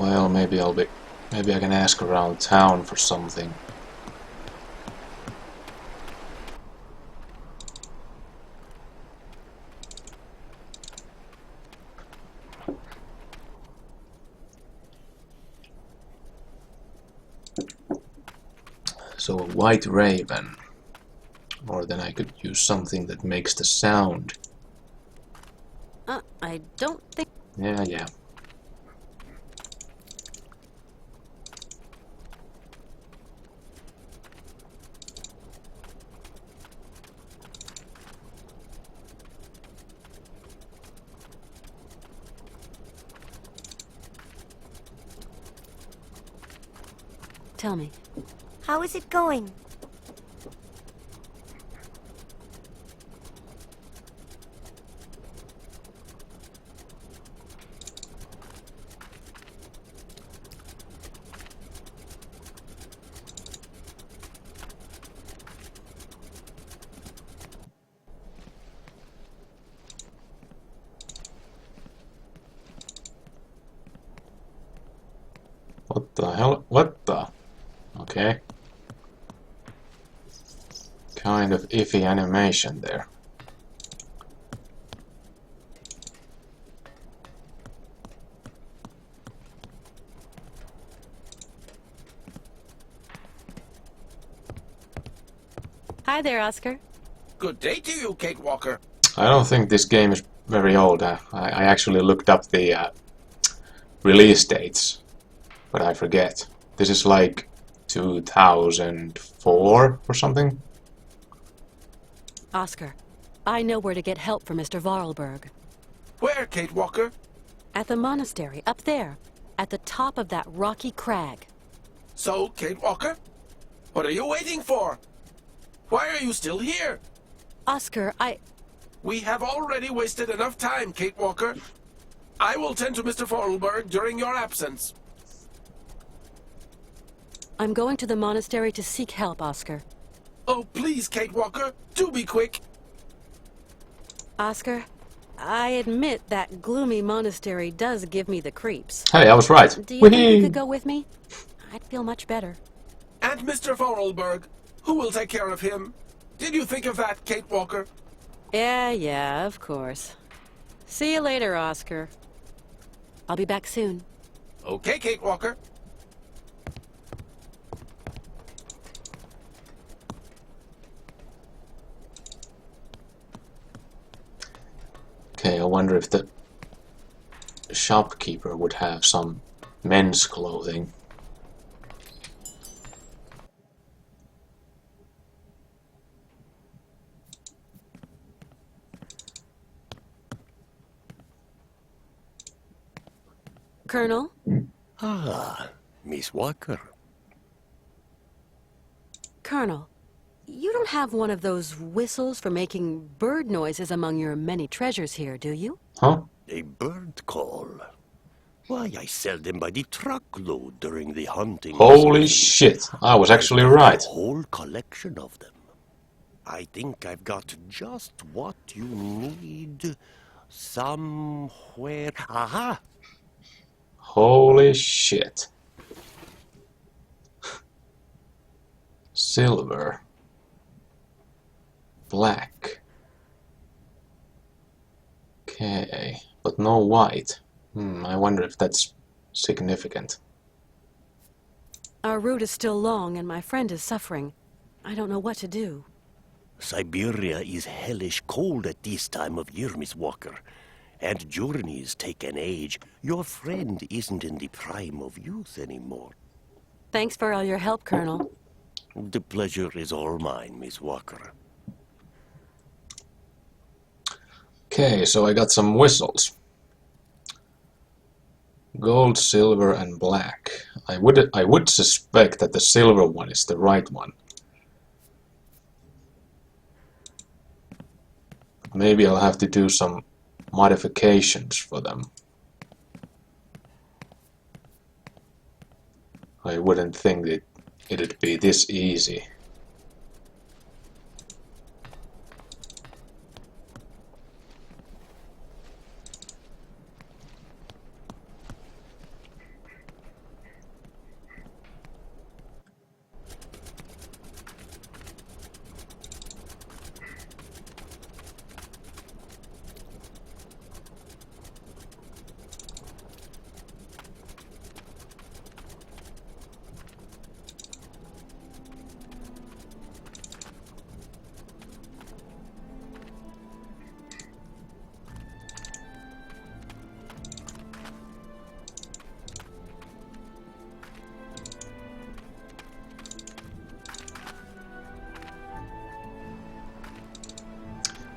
A: Well, maybe I can ask around town for something. So a white raven. Or then I could use something that makes the sound.
B: I don't think...
A: Yeah.
B: Tell me.
F: How is it going?
A: What the hell? What the? Okay. Kind of iffy animation there.
B: Hi there, Oscar.
D: Good day to you, Kate Walker.
A: I don't think this game is very old. I actually looked up the release dates, but I forget. This is like 2004 or something?
B: Oscar, I know where to get help for Mr. Vorarlberg.
D: Where, Kate Walker?
B: At the monastery, up there, at the top of that rocky crag.
D: So, Kate Walker? What are you waiting for? Why are you still here?
B: Oscar,
D: We have already wasted enough time, Kate Walker. I will tend to Mr. Vorarlberg during your absence.
B: I'm going to the monastery to seek help, Oscar.
D: Oh, please, Kate Walker, do be quick.
B: Oscar, I admit that gloomy monastery does give me the creeps.
A: Hey, I was right.
B: Do you think you
A: Whee!
B: could go with me? I'd feel much better.
D: And Mr. Vorarlberg, who will take care of him? Did you think of that, Kate Walker?
B: Yeah, of course. See you later, Oscar. I'll be back soon.
D: Okay, Kate Walker.
A: wonder if the shopkeeper would have some men's clothing.
B: Colonel?
E: Ah, Miss Walker.
B: Colonel, you don't have one of those whistles for making bird noises among your many treasures here, do you?
A: Huh?
E: A bird call. Why, I sell them by the truckload during the hunting
A: Holy
E: season.
A: shit, I was actually
E: I've got
A: right.
E: a whole collection of them. I think I've got just what you need somewhere. Aha!
A: Holy shit. Silver. Black. Okay, but no white. I wonder if that's significant.
B: Our route is still long and my friend is suffering. I don't know what to do.
E: Syberia is hellish cold at this time of year, Miss Walker. And journeys take an age. Your friend isn't in the prime of youth anymore.
B: Thanks for all your help, Colonel.
E: The pleasure is all mine, Miss Walker.
A: Okay, so I got some whistles. Gold, silver, and black. I would suspect that the silver one is the right one. Maybe I'll have to do some modifications for them. I wouldn't think that it'd be this easy.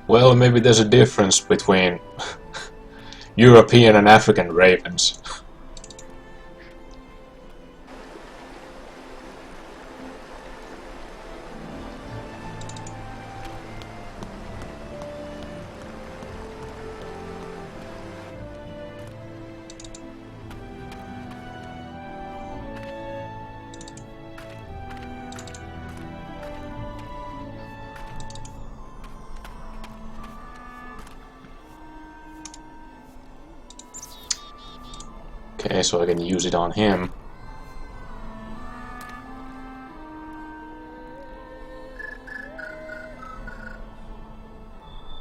A: Well, maybe there's a difference between European and African ravens. Okay, so I can use it on him.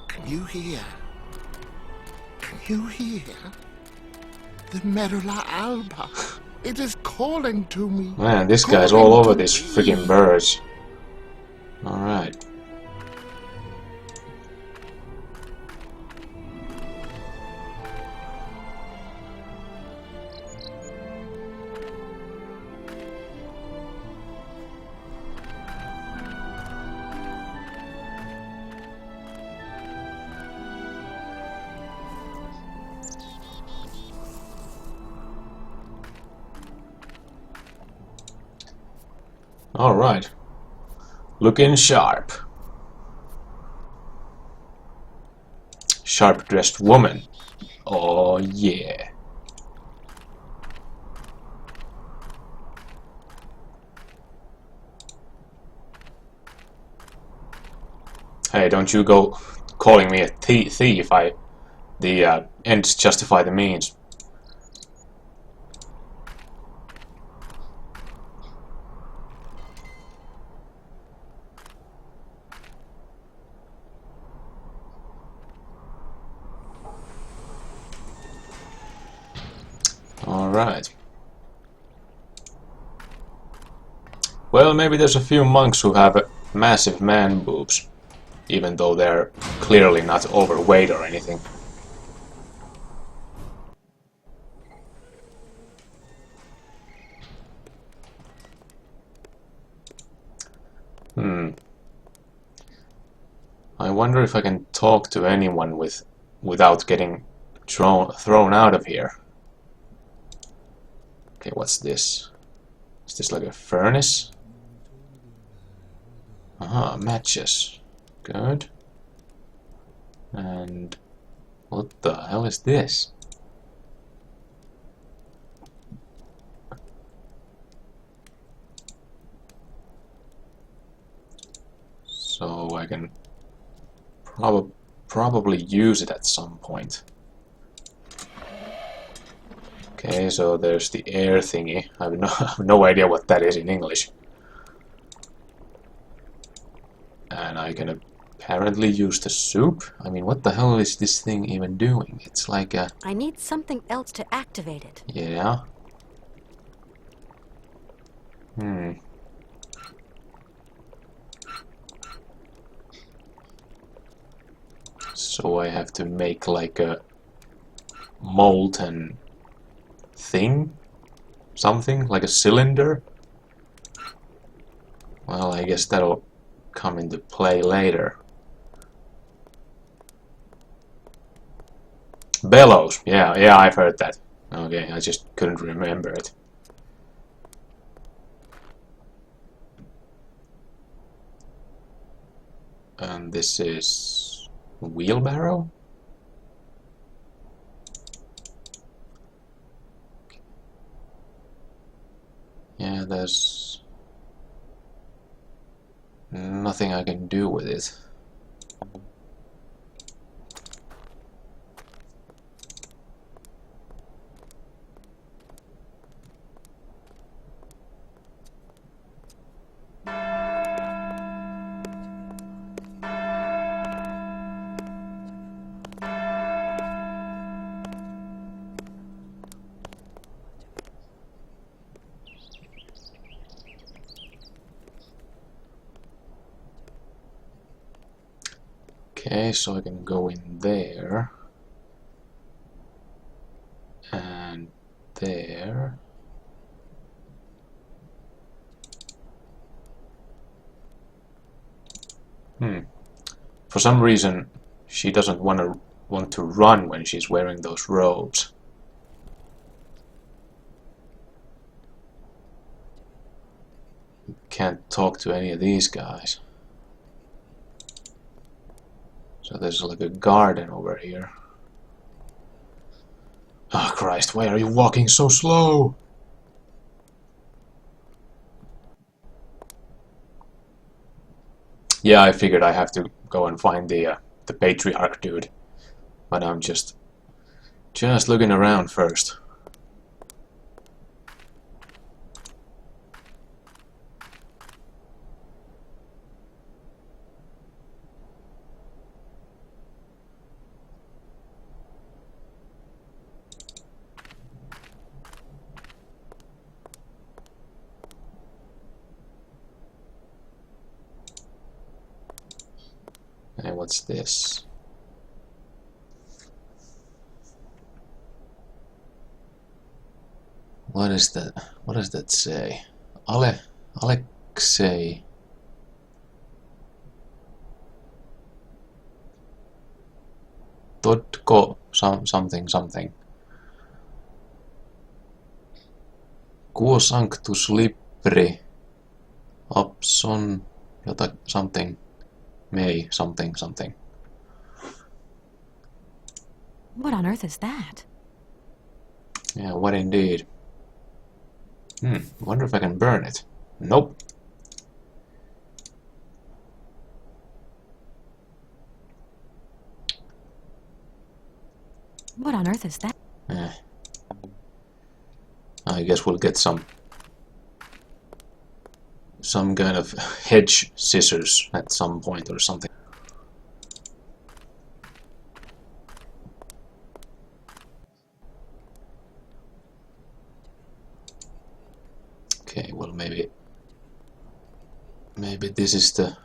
H: Can you hear? Can you hear? The Merula alba. It is calling to me.
A: Man, this guy's
H: Calling
A: all over
H: to
A: these
H: me.
A: freaking birds. Alright. Alright. Looking sharp. Sharp-dressed woman. Oh yeah. Hey, don't you go calling me a thief. The ends justify the means. Alright. Well, maybe there's a few monks who have massive man boobs, even though they're clearly not overweight or anything. wonder if I can talk to anyone without getting thrown out of here. Okay, what's this? Is this like a furnace? Aha, matches. Good. And what the hell is this? So I can probably use it at some point. Okay, so there's the air thingy. I have no idea what that is in English. And I can apparently use the soup. I mean, what the hell is this thing even doing? It's like a...
B: I need something else to activate it.
A: Yeah. So I have to make like a molten thing? Something? Like a cylinder? Well, I guess that'll come into play later. Bellows! Yeah, I've heard that. Okay, I just couldn't remember it. And this is... wheelbarrow? Yeah, there's nothing I can do with it. Okay, so I can go in there and there. For some reason, she doesn't want to run when she's wearing those robes. Can't talk to any of these guys. So there's like a garden over here. Oh Christ, why are you walking so slow? Yeah, I figured I have to go and find the patriarch dude. But I'm just looking around first. And what's this? What is that? What does that say? Alexei. Totko something. Quo sanctus libri opson something. May something.
B: What on earth is that?
A: Yeah, what indeed? Wonder if I can burn it. Nope.
B: What on earth is that?
A: I guess we'll get some kind of hedge scissors at some point or something. Okay, well maybe this is the...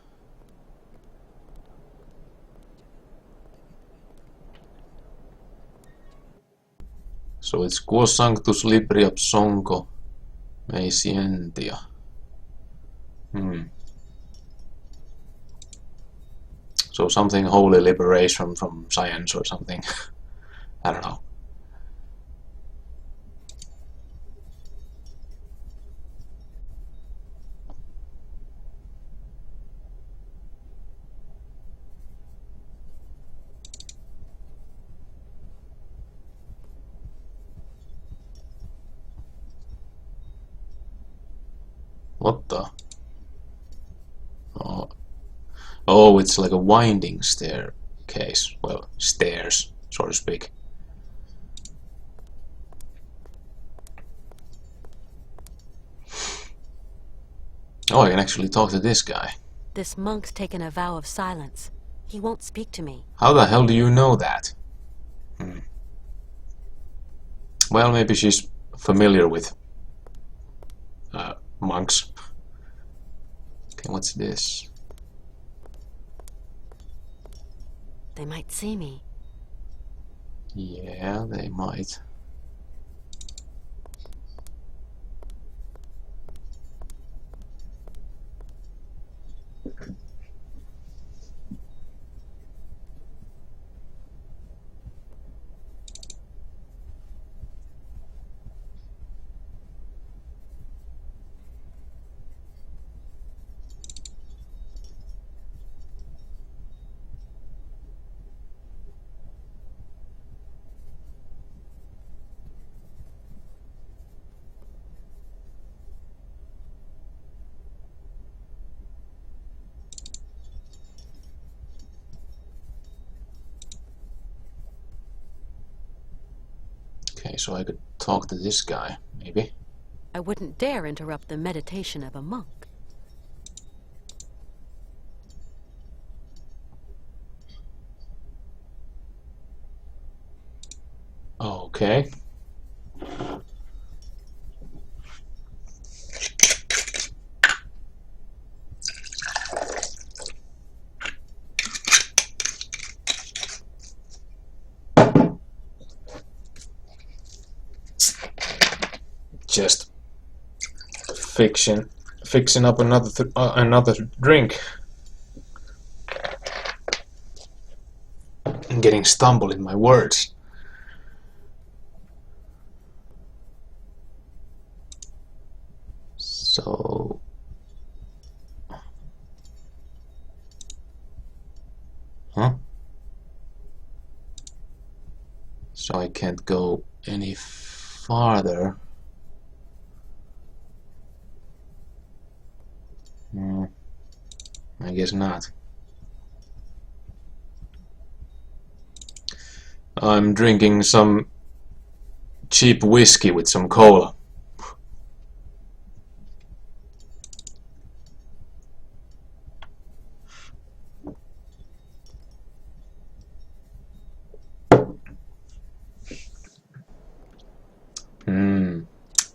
A: So it's Quo sanctus libri absonco mei scientia. So something holy liberation from science or something. I don't know. What the? Oh. Oh, it's like a winding staircase. Well, stairs, so to speak. Oh, I can actually talk to this guy.
B: This monk's taken a vow of silence. He won't speak to me.
A: How the hell do you know that? Well, maybe she's familiar with monks. Okay, what's this?
B: They might see me.
A: Yeah, they might. Okay, so I could talk to this guy, maybe.
B: I wouldn't dare interrupt the meditation of a monk.
A: Okay. Just fixing up another drink. I'm getting stumbled in my words. So so I can't go any farther. I guess not. I'm drinking some cheap whiskey with some cola.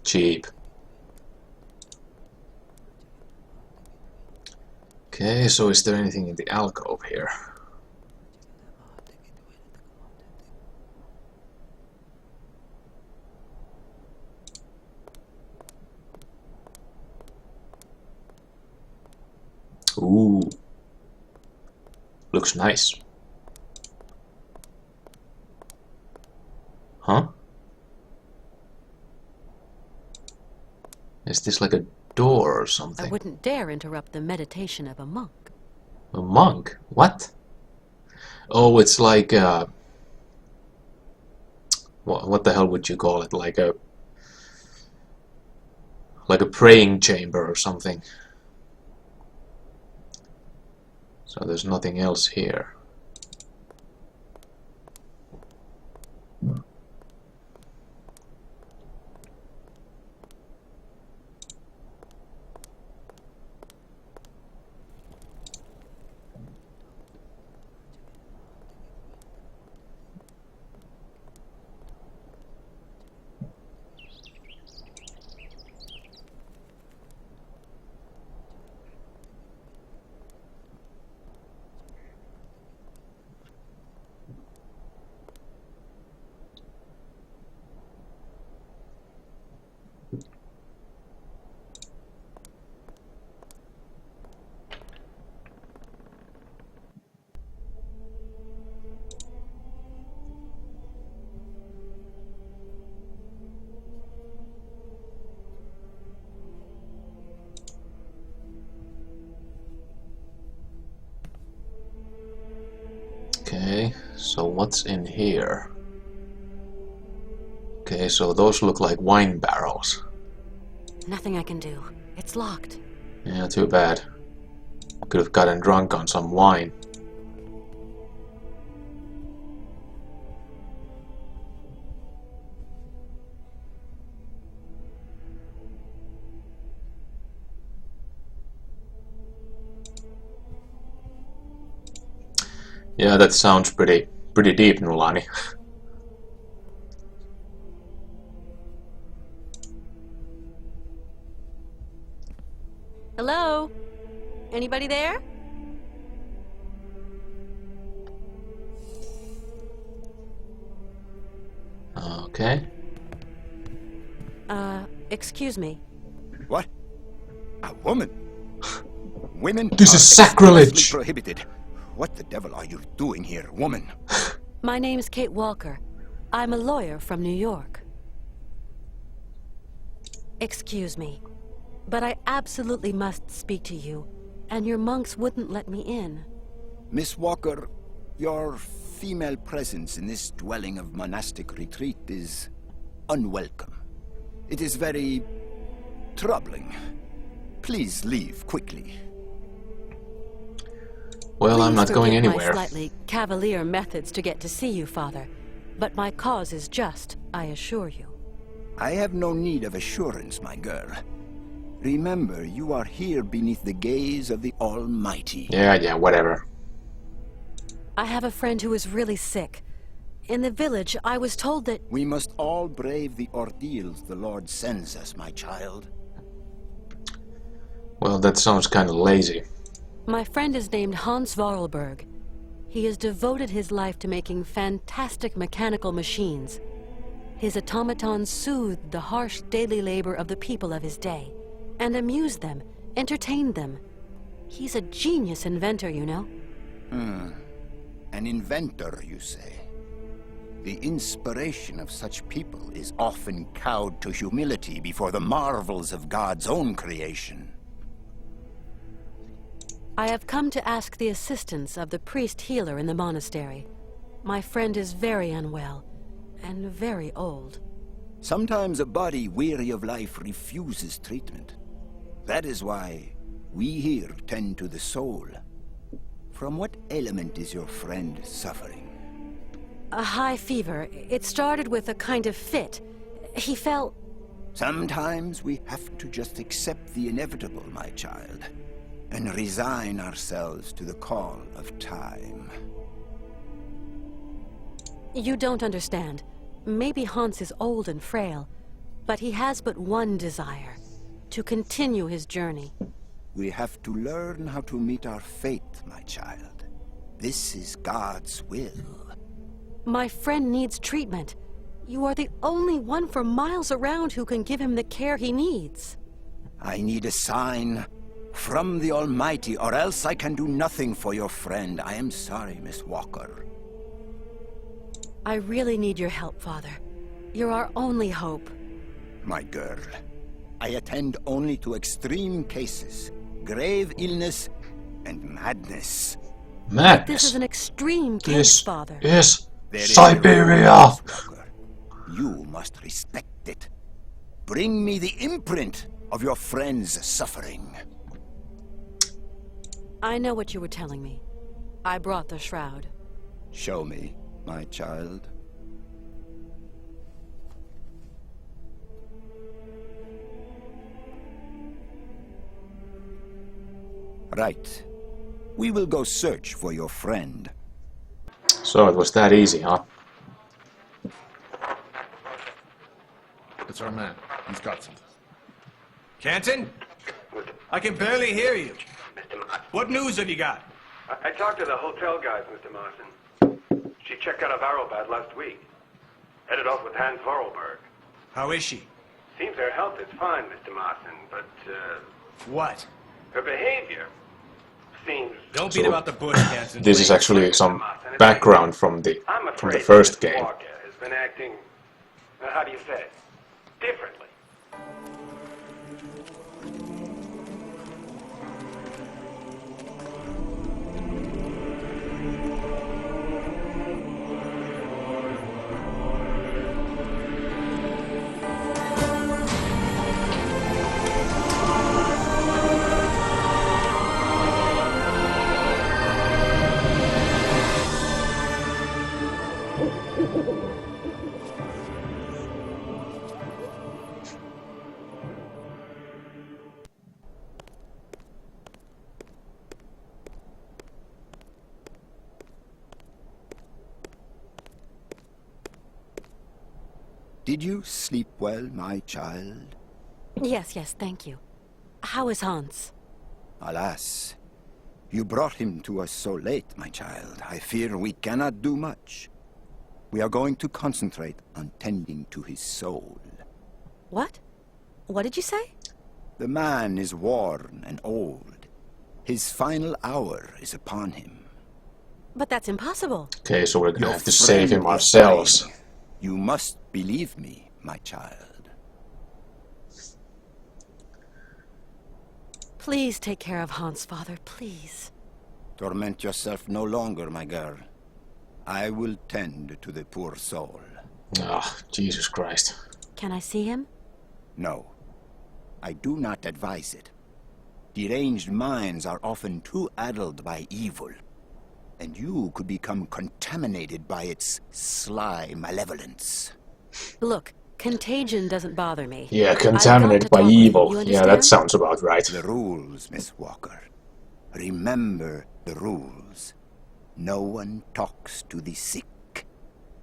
A: Cheap. Okay, so is there anything in the alcove here? Ooh. Looks nice. Huh? Is this like a door or something?
B: I wouldn't dare interrupt the meditation of a monk.
A: A monk? What? Oh, it's like what the hell would you call it? Like a praying chamber or something. So there's nothing else here. So what's in here? Okay, so those look like wine barrels.
B: Nothing I can do. It's locked.
A: Yeah, too bad. Could have gotten drunk on some wine. Yeah, that sounds pretty deep, Nulani.
B: Hello? Anybody there?
A: Okay.
B: Excuse me.
I: What? A woman? Women
A: This
I: are
A: is sacrilege!
I: expressly prohibited. What the devil are you doing here, woman?
B: My name's Kate Walker. I'm a lawyer from New York. Excuse me, but I absolutely must speak to you, and your monks wouldn't let me in.
I: Miss Walker, your female presence in this dwelling of monastic retreat is unwelcome. It is very troubling. Please leave quickly.
A: Well, I'm not going
B: Please forgive
A: anywhere.
B: my slightly cavalier methods to get to see you, Father, but my cause is just, I assure you.
I: I have no need of assurance, my girl. Remember, you are here beneath the gaze of the Almighty.
A: Yeah, whatever.
B: I have a friend who is really sick. In the village, I was told that...
I: We must all brave the ordeals the Lord sends us, my child.
A: Well, that sounds kind of lazy.
B: My friend is named Hans Vorarlberg. He has devoted his life to making fantastic mechanical machines. His automatons soothed the harsh daily labor of the people of his day, and amused them, entertained them. He's a genius inventor, you know.
I: An inventor, you say? The inspiration of such people is often cowed to humility before the marvels of God's own creation.
B: I have come to ask the assistance of the priest healer in the monastery. My friend is very unwell, and very old.
I: Sometimes a body weary of life refuses treatment. That is why we here tend to the soul. From what ailment is your friend suffering?
B: A high fever. It started with a kind of fit. He fell...
I: Sometimes we have to just accept the inevitable, my child, and resign ourselves to the call of time.
B: You don't understand. Maybe Hans is old and frail, but he has but one desire, to continue his journey.
I: We have to learn how to meet our fate, my child. This is God's will.
B: My friend needs treatment. You are the only one for miles around who can give him the care he needs.
I: I need a sign from the Almighty, or else I can do nothing for your friend. I am sorry, Miss Walker.
B: I really need your help, Father. You're our only hope.
I: My girl, I attend only to extreme cases, grave illness, and madness.
A: Madness.
B: This is an extreme case,
A: This
B: Father.
A: is
I: There is
A: Syberia.
I: no Miss Walker. You must respect it. Bring me the imprint of your friend's suffering.
B: I know what you were telling me. I brought the shroud.
I: Show me, my child. Right. We will go search for your friend.
A: So it was that easy, huh?
J: It's our man. He's got something.
K: Canton? I can barely hear you.
L: Mr. Marson.
K: What news have you got?
L: I talked to the hotel guys, Mr. Marson. She checked out of Arrowbad last week. Headed off with Hans Vorarlberg.
K: How is she?
L: Seems her health is fine, Mr. Marson, but,
K: What?
L: her behavior seems...
K: Don't beat
A: So,
K: about the bush, Canton.
A: This is actually some background from the first game.
L: Walker has been acting, how do you say, differently.
I: Did you sleep well, my child?
B: Yes, yes, thank you. How is Hans?
I: Alas, you brought him to us so late, my child. I fear we cannot do much. We are going to concentrate on tending to his soul.
B: What? What did you say?
I: The man is worn and old. His final hour is upon him.
B: But that's impossible.
A: Okay, so we're gonna
I: Your
A: have to save him
I: friend is
A: ourselves.
I: dying. You must believe me, my child.
B: Please take care of Hans, father, please.
I: Torment yourself no longer, my girl. I will tend to the poor soul.
A: Ah, Jesus Christ.
B: Can I see him?
I: No, I do not advise it. Deranged minds are often too addled by evil, and you could become contaminated by its sly malevolence.
B: Look, contagion doesn't bother me.
A: Yeah,
B: I've got
A: contaminated
B: to
A: by
B: talk with him,
A: evil.
B: you
A: Yeah, that
B: understand?
A: sounds about right.
I: The rules, Miss Walker. Remember the rules. No one talks to the sick.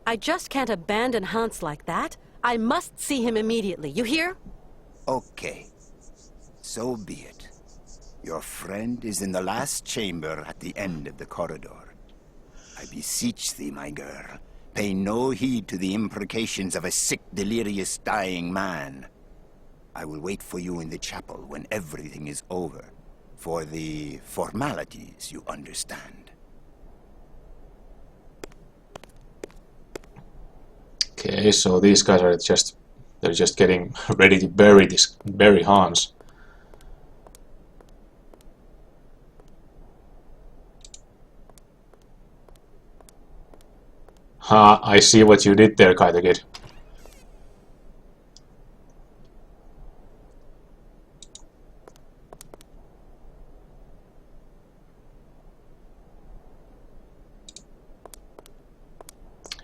B: I just can't abandon Hans like that. I must see him immediately. You hear?
I: Okay. So be it. Your friend is in the last chamber at the end of the corridor. I beseech thee, my girl, pay no heed to the imprecations of a sick, delirious, dying man. I will wait for you in the chapel when everything is over. For the formalities, you understand.
A: Okay, so these guys are they're just getting ready to bury Hans. Ha, I see what you did there, Kaita Kid.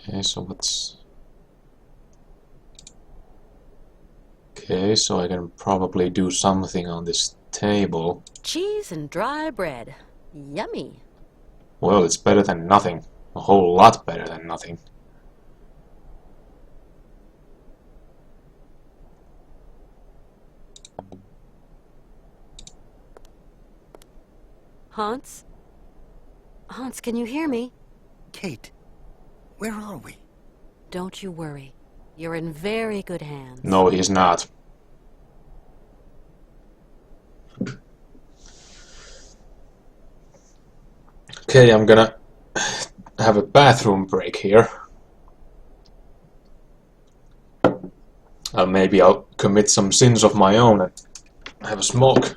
A: Okay, so what's... Okay, so I can probably do something on this table.
B: Cheese and dry bread. Yummy.
A: Well, it's better than nothing. A whole lot better than nothing.
B: Hans? Hans, can you hear me?
C: Kate, where are we?
B: Don't you worry. You're in very good hands.
A: No, he's not. Okay, I'm gonna have a bathroom break here. Maybe I'll commit some sins of my own and have a smoke.